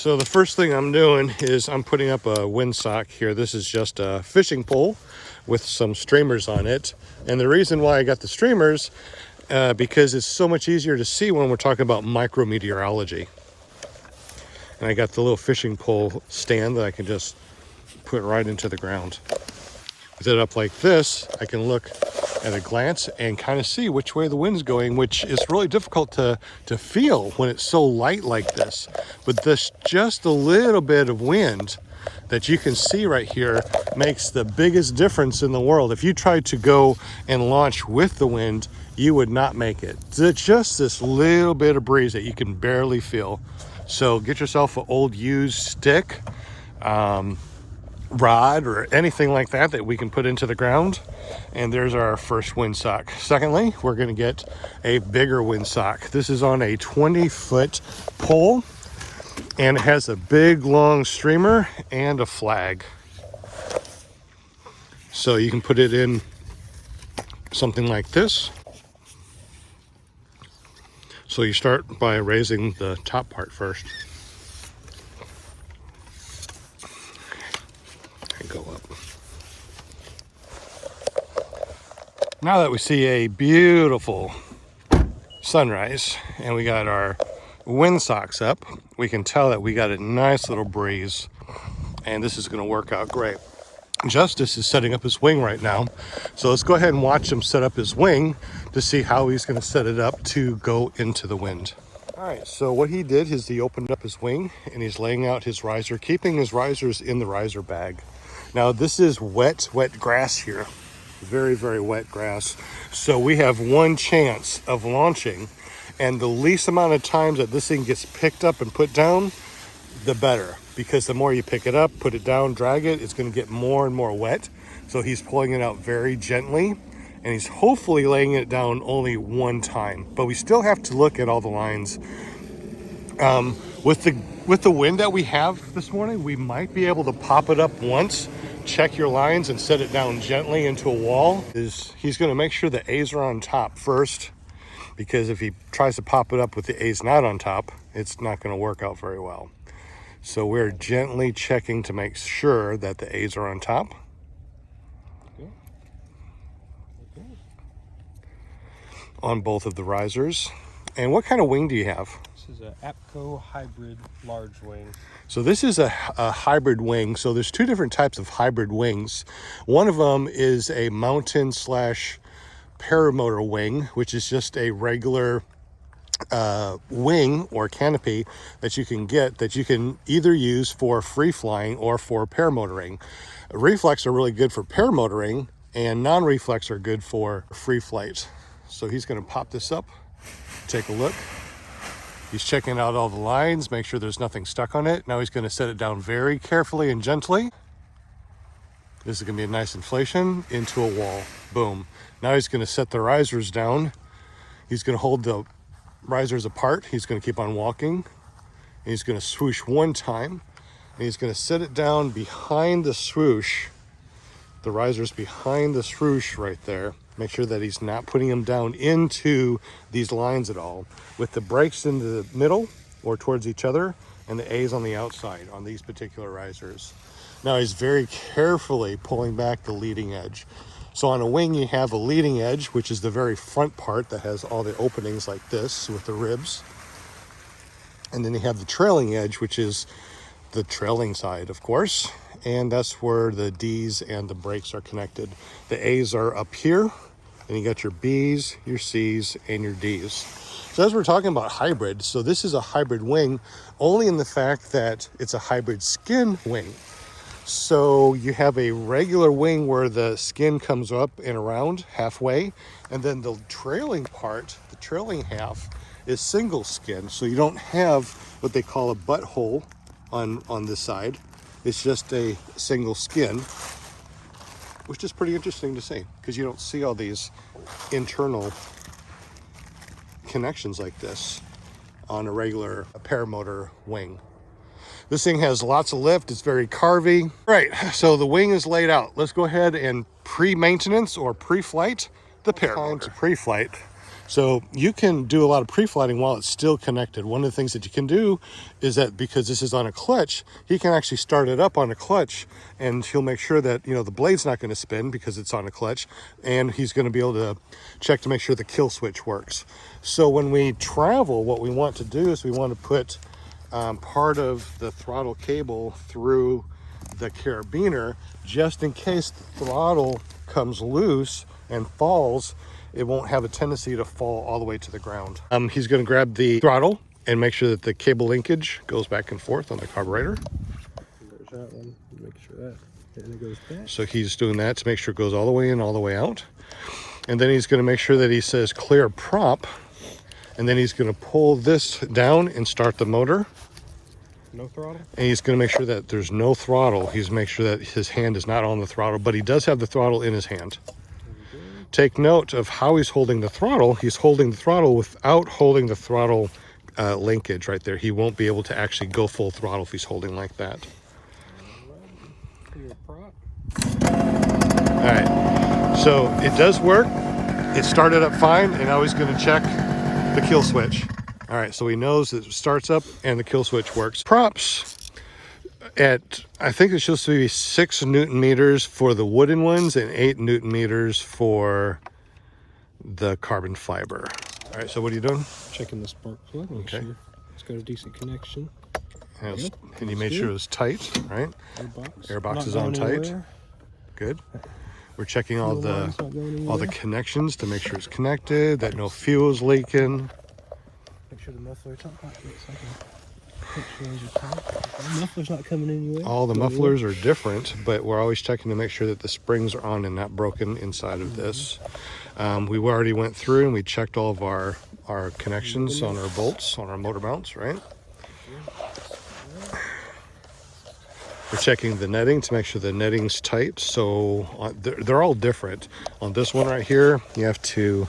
So the first thing I'm doing is I'm putting up a windsock here. This is just a fishing pole with some streamers on it. And the reason why I got the streamers, because it's so much easier to see when we're talking about micrometeorology. And I got the little fishing pole stand that I can just put right into the ground. With it up like this, I can look at a glance and kind of see which way the wind's going, which is really difficult to feel when it's so light like this. But this just a little bit of wind that you can see right here makes the biggest difference in the world. If you tried to go and launch with the wind, you would not make it. It's just this little bit of breeze that you can barely feel. So get yourself an old used stick, rod, or anything like that we can put into the ground. And there's our first windsock. Secondly, we're going to get a bigger windsock. This is on a 20-foot pole, and it has a big long streamer and a flag. So you can put it in something like this. So you start by raising the top part first. And go up. Now that we see a beautiful sunrise and we got our windsocks up, we can tell that we got a nice little breeze, and this is going to work out great. Justice is setting up his wing right now, so let's go ahead and watch him set up his wing to see how he's going to set it up to go into the wind. All right, so what he did is he opened up his wing and he's laying out his riser, keeping his risers in the riser bag. Now this is wet grass here, very, very wet grass. So we have one chance of launching, and the least amount of times that this thing gets picked up and put down, the better. Because the more you pick it up, put it down, drag it, it's going to get more and more wet. So he's pulling it out very gently, and he's hopefully laying it down only one time. But we still have to look at all the lines. With the wind that we have this morning, we might be able to pop it up once, check your lines, and set it down gently into a wall. He's going to make sure the A's are on top first, because if he tries to pop it up with the A's not on top, it's not going to work out very well. So we're gently checking to make sure that the A's are on top. Okay. On both of the risers. And what kind of wing do you have? This is an APCO hybrid large wing. So this is a hybrid wing. So there's two different types of hybrid wings. One of them is a mountain / paramotor wing, which is just a regular wing or canopy that you can get, that you can either use for free flying or for paramotoring. Reflex are really good for paramotoring, and non-reflex are good for free flight. So he's going to pop this up, take a look. He's checking out all the lines, make sure there's nothing stuck on it. Now he's going to set it down very carefully and gently. This is going to be a nice inflation into a wall. Boom. Now he's going to set the risers down. He's going to hold the risers apart. He's going to keep on walking. And he's going to swoosh one time. And he's going to set it down behind the swoosh. The risers behind the swoosh right there. Make sure that he's not putting them down into these lines at all. With the brakes in the middle or towards each other, and the A's on the outside on these particular risers. Now he's very carefully pulling back the leading edge. So on a wing, you have a leading edge, which is the very front part that has all the openings like this with the ribs. And then you have the trailing edge, which is the trailing side, of course. And that's where the D's and the brakes are connected. The A's are up here, and you got your B's, your C's, and your D's. So as we're talking about hybrid, so this is a hybrid wing only in the fact that it's a hybrid skin wing. So you have a regular wing where the skin comes up and around halfway, and then the trailing part, the trailing half, is single skin. So you don't have what they call a butthole on this side. It's just a single skin, which is pretty interesting to see because you don't see all these internal connections like this on a regular paramotor wing. This thing has lots of lift. It's very carvy. Right, so the wing is laid out. Let's go ahead and pre-maintenance or pre-flight the paramotor. Time to pre-flight. So you can do a lot of pre-flighting while it's still connected. One of the things that you can do is that because this is on a clutch, he can actually start it up on a clutch, and he'll make sure that, you know, the blade's not going to spin because it's on a clutch, and he's going to be able to check to make sure the kill switch works. So when we travel, what we want to do is we want to put part of the throttle cable through the carabiner, just in case the throttle comes loose and falls, it won't have a tendency to fall all the way to the ground. He's going to grab the throttle and make sure that the cable linkage goes back and forth on the carburetor. There's that one. Make sure that, and it goes back. So he's doing that to make sure it goes all the way in, all the way out. And then he's going to make sure that he says clear prop, and then he's going to pull this down and start the motor. No throttle? And he's going to make sure that there's no throttle. He's make sure that his hand is not on the throttle, but he does have the throttle in his hand. Take note of how he's holding the throttle. He's holding the throttle without holding the throttle linkage right there. He won't be able to actually go full throttle if he's holding like that. All right, so it does work. It started up fine, and now he's going to check the kill switch. All right, so he knows it starts up and the kill switch works. Props at, I think it's supposed to be 6 Newton meters for the wooden ones and 8 Newton meters for the carbon fiber. All right, so what are you doing? Checking the spark plug. Okay. Sure it's got a decent connection. And you made sure it was tight, right? Airbox is on tight. Good. We're checking all the connections to make sure it's connected, that no fuel is leaking. Make sure the muffler's not hot. The muffler's not coming anyway. All the mufflers are different, but we're always checking to make sure that the springs are on and not broken inside of this. We already went through and we checked all of our connections on our bolts, on our motor mounts, right? We're checking the netting to make sure the netting's tight. So they're all different. On this one right here, you have to,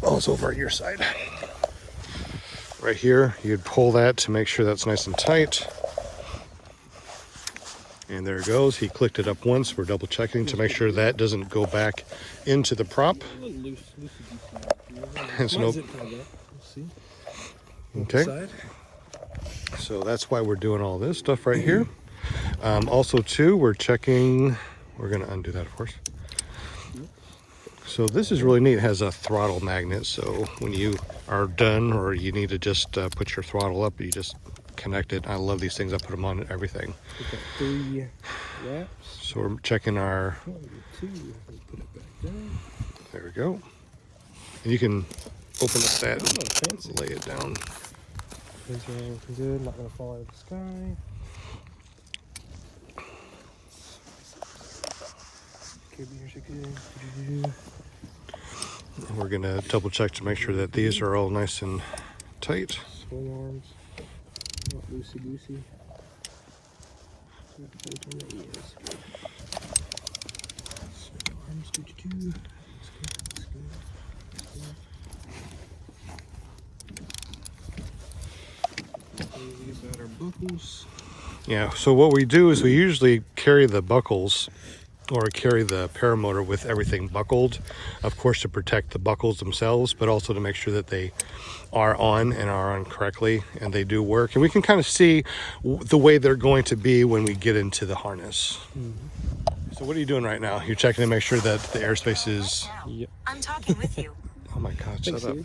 oh, it's over at your side. Right here, you'd pull that to make sure that's nice and tight. And there it goes. He clicked it up once. We're double checking to make sure that doesn't go back into the prop. It's no. Okay. So that's why we're doing all this stuff right here. Also, too, we're checking. We're going to undo that, of course. So this is really neat. It has a throttle magnet, so when you are done or you need to just put your throttle up, you just connect it. I love these things. I put them on everything. We've got 3 wraps. So we're checking our... 1, 2. Put it back down. There we go. And you can open up that fancy. and lay it down. Things are all looking good. Not going to fall out of the sky. Carabiners are good. We're going to double check to make sure that these are all nice and tight. Swing arms. Not loosey-goosey. Swing arms. That's good. About our buckles. Yeah, so what we do is we usually carry the buckles or carry the paramotor with everything buckled, of course, to protect the buckles themselves, but also to make sure that they are on and are on correctly and they do work. And we can kind of see the way they're going to be when we get into the harness. So what are you doing right now? You're checking to make sure that the airspace is... Yep. I'm talking with you. Oh my God, shut up.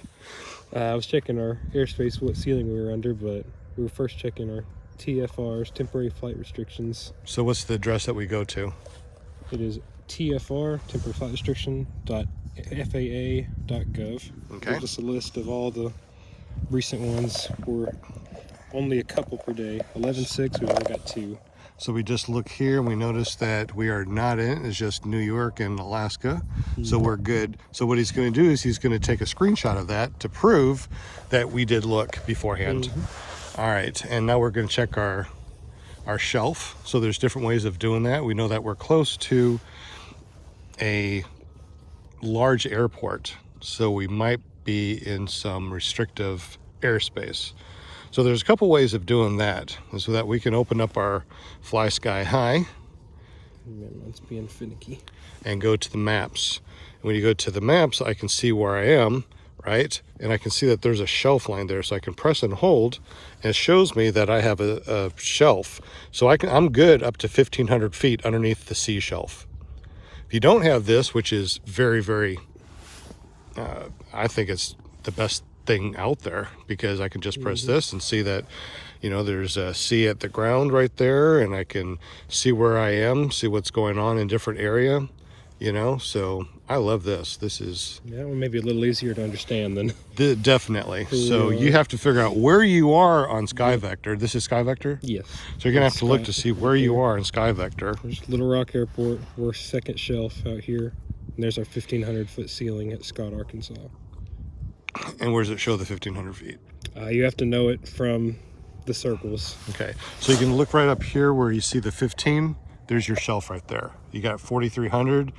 I was checking our airspace, what ceiling we were under, but we were first checking our TFRs, temporary flight restrictions. So what's the address that we go to? It is TFR, temporary flight restriction, .faa.gov. Okay. Gives us a list of all the recent ones. We're only a couple per day. 11.6, we've only got 2. So we just look here and we notice that we are not in, it's just New York and Alaska. So we're good. So what he's going to do is he's going to take a screenshot of that to prove that we did look beforehand. All right, and now we're going to check our shelf. So there's different ways of doing that. We know that we're close to a large airport, so we might be in some restrictive airspace. So there's a couple ways of doing that, so that we can open up our Fly Sky High. Man, that's being finicky. And go to the maps. And when you go to the maps, I can see where I am, right? And I can see that there's a shelf line there, so I can press and hold, and it shows me that I have a shelf. So I'm good up to 1,500 feet underneath the sea shelf. If you don't have this, which is very, very, I think it's the best thing out there, because I can just press this and see that, you know, there's a sea at the ground right there, and I can see where I am, see what's going on in different area, you know. So I love this. This is, Yeah, well, maybe a little easier to understand than. definitely. So you have to figure out where you are on Sky Vector. This is Sky Vector? Yes. So you're gonna have to look to see where you are in Sky Vector. There's Little Rock Airport. We're second shelf out here. And there's our 1,500-foot ceiling at Scott, Arkansas. And where does it show the 1,500 feet? You have to know it from the circles. Okay, so you can look right up here where you see the 15. There's your shelf right there. You got 4,300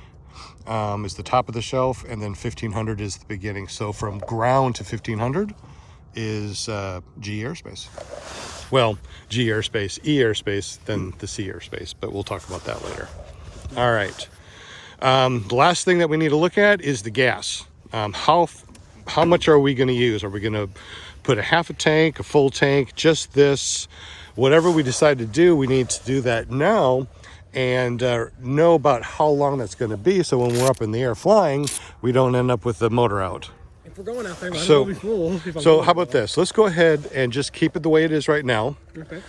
is the top of the shelf, and then 1,500 is the beginning. So from ground to 1,500 is G airspace. Well, G airspace, E airspace, then the C airspace, but we'll talk about that later. All right. The last thing that we need to look at is the gas. How much are we going to use? Are we going to put a half a tank, a full tank, just this? Whatever we decide to do, we need to do that now and know about how long that's going to be, so when we're up in the air flying, we don't end up with the motor out. If we're going out there, might as well be full. So how about this? Let's go ahead and just keep it the way it is right now. Okay.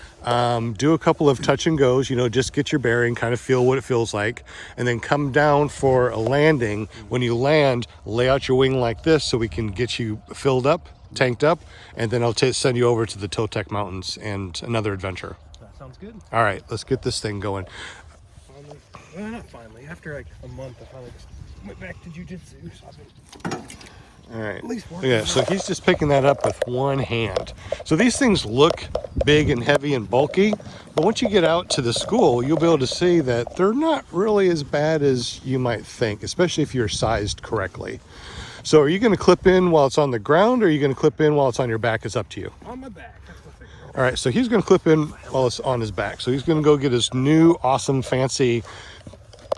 Do a couple of touch and goes, you know, just get your bearing, kind of feel what it feels like, and then come down for a landing. When you land, lay out your wing like this so we can get you filled up, tanked up, and then I'll send you over to the Totec Mountains and another adventure. That sounds good. All right, let's get this thing going. Finally, well, not finally. After like a month, I finally went back to jiu-jitsu. So I've been All right, least look at that. So he's just picking that up with one hand. So these things look big and heavy and bulky, but once you get out to the school, you'll be able to see that they're not really as bad as you might think, especially if you're sized correctly. So are you going to clip in while it's on the ground, or are you going to clip in while it's on your back? It's up to you. on my back. That's the thing. All right, so he's going to clip in while it's on his back. So he's going to go get his new awesome fancy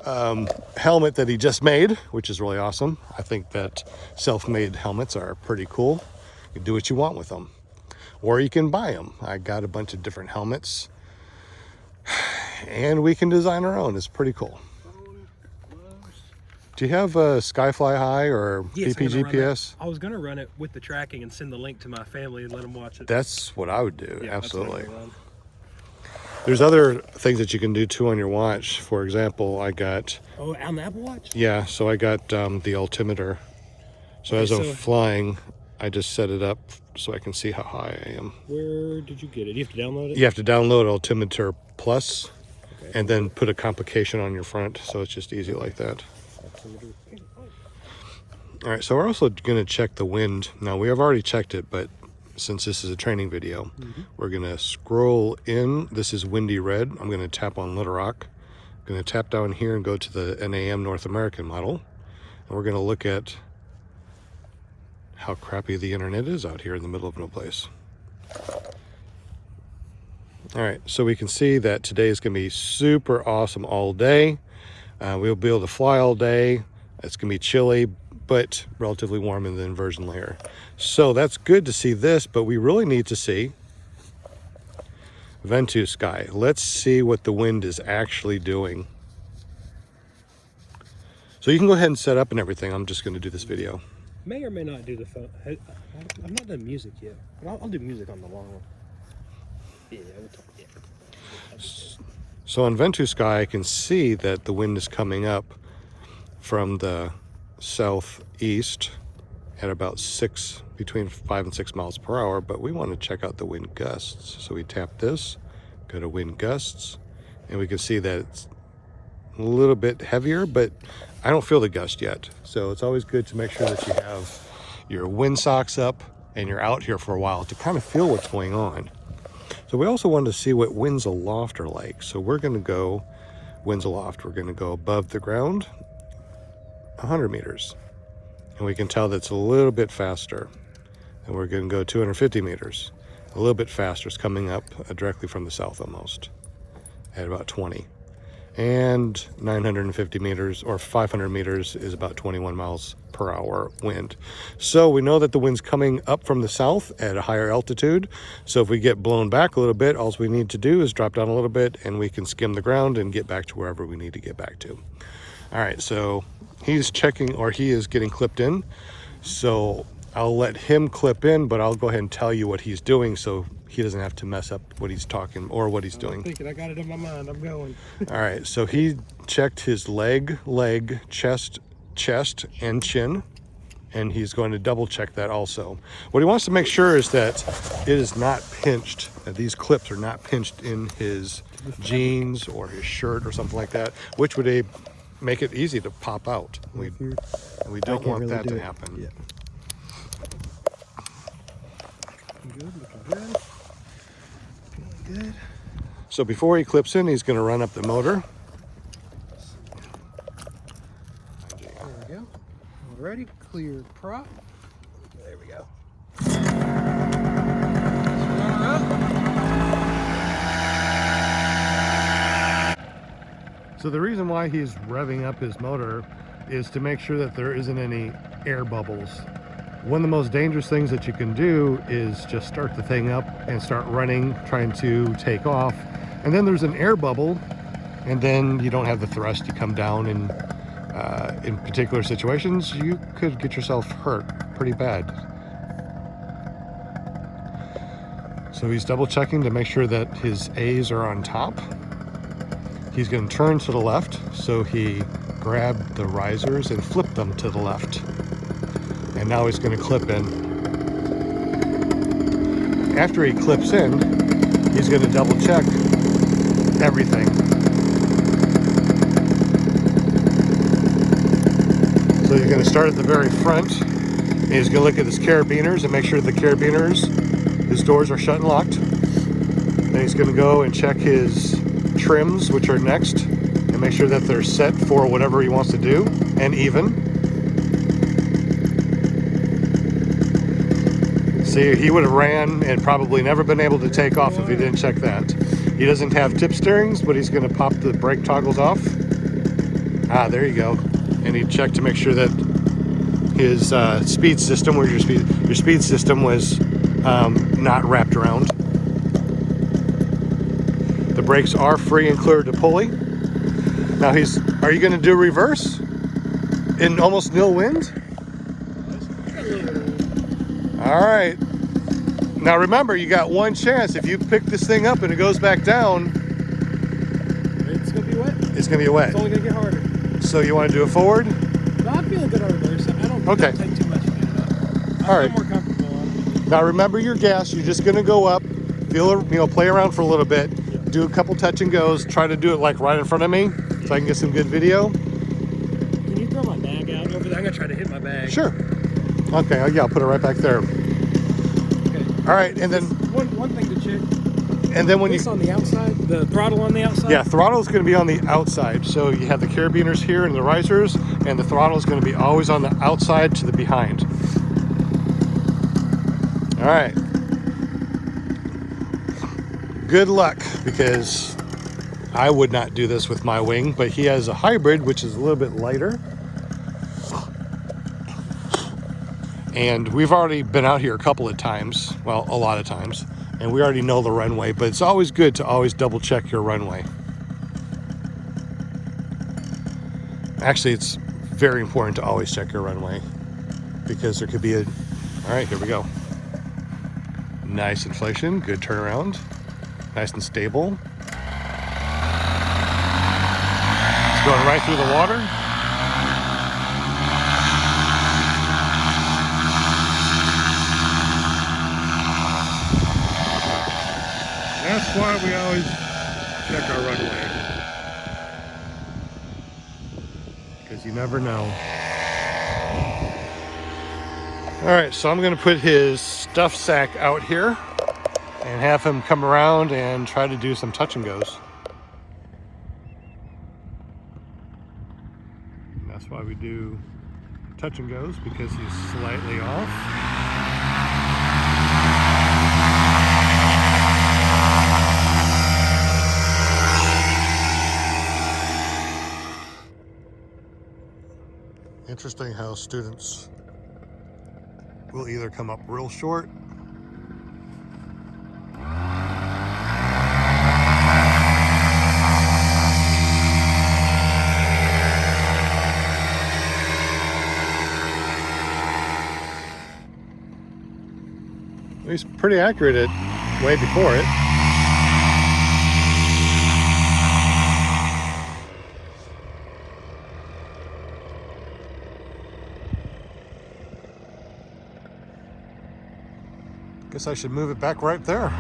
helmet that he just made, which is really awesome. I think that self-made helmets are pretty cool. You can do what you want with them, or you can buy them. I got a bunch of different helmets, and we can design our own. It's pretty cool. Do you have a Skyfly High or Yes, PPGPS? I was gonna run it with the tracking and send the link to my family and let them watch it. That's what I would do. Yeah, that's what I'm absolutely. gonna run. There's other things that you can do too on your watch. For example, I got, Oh, on the Apple Watch? yeah, so I got the altimeter. So Okay, as I'm so- flying, I just set it up so I can see how high I am. Where did you get it? You have to download it? You have to download Altimeter Plus Okay. and then put a complication on your front, so it's just easy like that. All right, so we're also going to check the wind. Now, we have already checked it, but since this is a training video, we're going to scroll in. This is windy red. I'm going to tap on Little Rock. I'm going to tap down here and go to the NAM North American model. And we're going to look at how crappy the internet is out here in the middle of no place. All right, so we can see that today is going to be super awesome all day. We'll be able to fly all day. It's going to be chilly, but relatively warm in the inversion layer. So that's good to see this, but we really need to see Ventus sky. Let's see what the wind is actually doing. So you can go ahead and set up and everything. I'm just going to do this video. May or may not do the phone. I've not done music yet, but I'll do music on the long one. Yeah, we'll talk. Yeah. So on Ventus sky, I can see that the wind is coming up from the southeast at about between 5 and 6 miles per hour, but we want to check out the wind gusts. So we tap this, go to wind gusts, and we can see that it's a little bit heavier, but I don't feel the gust yet. So it's always good to make sure that you have your wind socks up and you're out here for a while to kind of feel what's going on. So we also wanted to see what winds aloft are like. So we're going to go winds aloft. We're going to go above the ground 100 meters. And we can tell that's a little bit faster. And we're going to go 250 meters. A little bit faster. It's coming up directly from the south almost at about 20. and 950 meters or 500 meters is about 21 miles per hour wind. So we know that the wind's coming up from the south at a higher altitude. So if we get blown back a little bit, all we need to do is drop down a little bit and we can skim the ground and get back to wherever we need to get back to. All right, so he's checking, or he is getting clipped in. So I'll let him clip in, but I'll go ahead and tell you what he's doing so he doesn't have to mess up what he's talking or what he's doing. I'm thinking, I got it in my mind. I'm going. All right, so he checked his leg, chest, and chin, and he's going to double check that also. What he wants to make sure is that it is not pinched, that these clips are not pinched in his jeans or his shirt or something like that, which would make it easy to pop out. We don't want that to happen. Yeah. Good, looking good. Feeling good. So before he clips in, he's going to run up the motor. There we go. Already clear prop. There we go. So the reason why he's revving up his motor is to make sure that there isn't any air bubbles. One of the most dangerous things that you can do is just start the thing up and start running, trying to take off. And then there's an air bubble, and then you don't have the thrust. You come down, and in particular situations, you could get yourself hurt pretty bad. So he's double checking to make sure that his A's are on top. He's going to turn to the left, so he grabbed the risers and flipped them to the left. And now he's going to clip in. After he clips in, he's going to double check everything. So he's going to start at the very front, and he's going to look at his carabiners and make sure the carabiners, his doors are shut and locked. Then he's going to go and check his trims, which are next, and make sure that they're set for whatever he wants to do and even. See, he would have ran and probably never been able to take off if he didn't check that. He doesn't have tip steerings, but he's going to pop the brake toggles off. Ah, there you go. And he checked to make sure that his speed system, where's your speed system was not wrapped around. The brakes are free and clear to pulley. Now are you going to do reverse in almost nil wind? All right. Now remember, you got one chance. If you pick this thing up and it goes back down, it's going to be wet. It's going to be wet. It's only going to get harder. So you want to do it forward? No, I'm feeling good on reverse. I don't think it'll take too much to get it up. All right. I'm more comfortable on it. Now remember your gas. You're just going to go up, play around for a little bit, do a couple touch and goes, try to do it like right in front of me so I can get some good video. Can you throw my bag out over there? I'm going to try to hit my bag. Sure. Okay, yeah, I'll put it right back there. Okay. All right, and then one thing to check. And then when this on the outside, the throttle on the outside? Yeah, throttle is going to be on the outside. So you have the carabiners here and the risers, and the throttle is going to be always on the outside to the behind. All right. Good luck, because I would not do this with my wing, but he has a hybrid, which is a little bit lighter. And we've already been out here a couple of times, well, a lot of times, and we already know the runway, but it's always good to always double check your runway. Actually, it's very important to always check your runway, because there could be all right, here we go. Nice inflation, good turnaround, nice and stable. It's going right through the water. That's why we always check our runway, because you never know. All right, so I'm going to put his stuff sack out here and have him come around and try to do some touch and goes. And that's why we do touch and goes, because he's slightly off. Interesting how students will either come up real short he's pretty accurate at way before it. Guess I should move it back right there.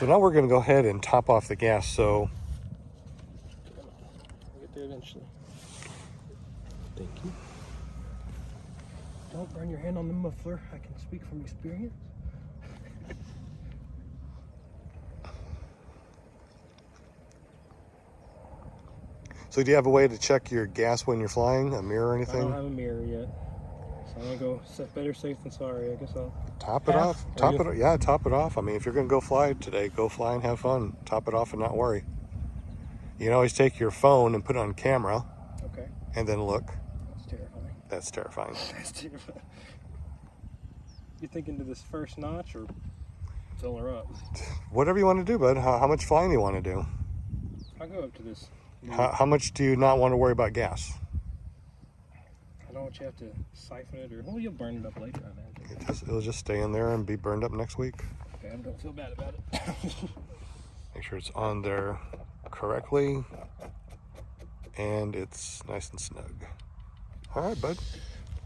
So now we're going to go ahead and top off the gas. So We'll get there eventually. Thank you. Don't burn your hand on the muffler. I can speak from experience. So do you have a way to check your gas when you're flying? A mirror or I anything? don't have a mirror yet. So I'm gonna go better safe than sorry. I guess I'll Top it off. Top it. Yeah, top it off. I mean, if you're gonna go fly today, go fly and have fun. Top it off and not worry. You can always take your phone and put it on camera. Okay. And then look. That's terrifying. That's terrifying. That's terrifying. You thinking to this first notch or fill her up? Whatever you want to do, bud. How much flying do you want to do? I'll go up to this. How much do you not want to worry about gas? I don't want you to have to siphon it or, well, you'll burn it up later, I imagine. It'll just stay in there and be burned up next week. Okay, I don't feel bad about it. Make sure it's on there correctly and it's nice and snug. All right, bud.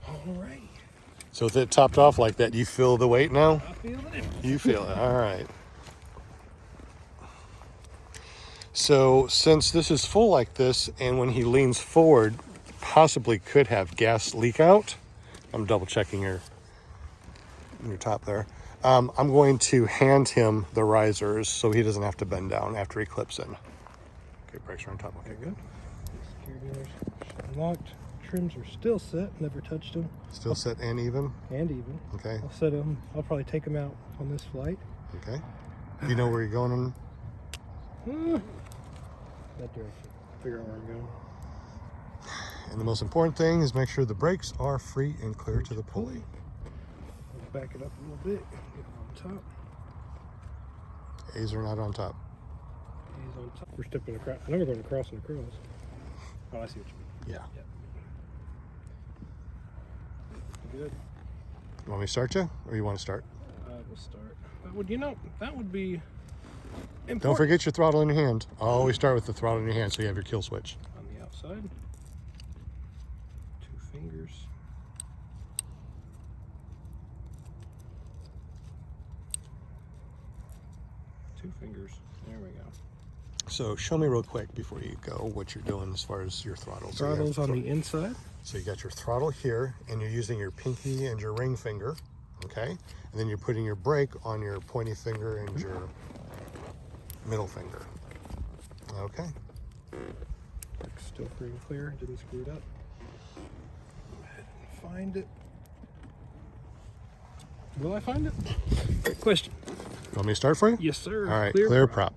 All right. So with it topped off like that, you feel the weight now? I feel it. You feel it. All right. So since this is full like this, and when he leans forward, possibly could have gas leak out. I'm double checking your top there. I'm going to hand him the risers so he doesn't have to bend down after he clips in. Okay, brakes are on top. Okay, good. Security doors unlocked. Trims are still set. Never touched them. Still set and even? And even. Okay. I'll set them. I'll probably take them out on this flight. Okay. Do you know where you're going on? That direction. Figure out where I'm going. And the most important thing is make sure the brakes are free and clear to the pulley. Let's back it up a little bit. Get on top. A's are not on top. A's on top. We're stepping across. I know we're going across and across. Oh, I see what you mean. Yeah. Yep. Good. You want me to start you, or you want to start? We'll start. Would you know that would be important. Don't forget your throttle in your hand. Always start with the throttle in your hand so you have your kill switch. On the outside. side. 2 fingers. Two fingers. There we go. So show me real quick before you go what you're doing as far as your throttle. So you have Throttle's on the inside. So you got your throttle here, and you're using your pinky and your ring finger, okay? And then you're putting your brake on your pointy finger and your middle finger. Okay. It's still free and clear. Didn't screw it up. Go ahead and find it. Will I find it? Great question. You want me to start for you? Yes, sir. All right, clear prop.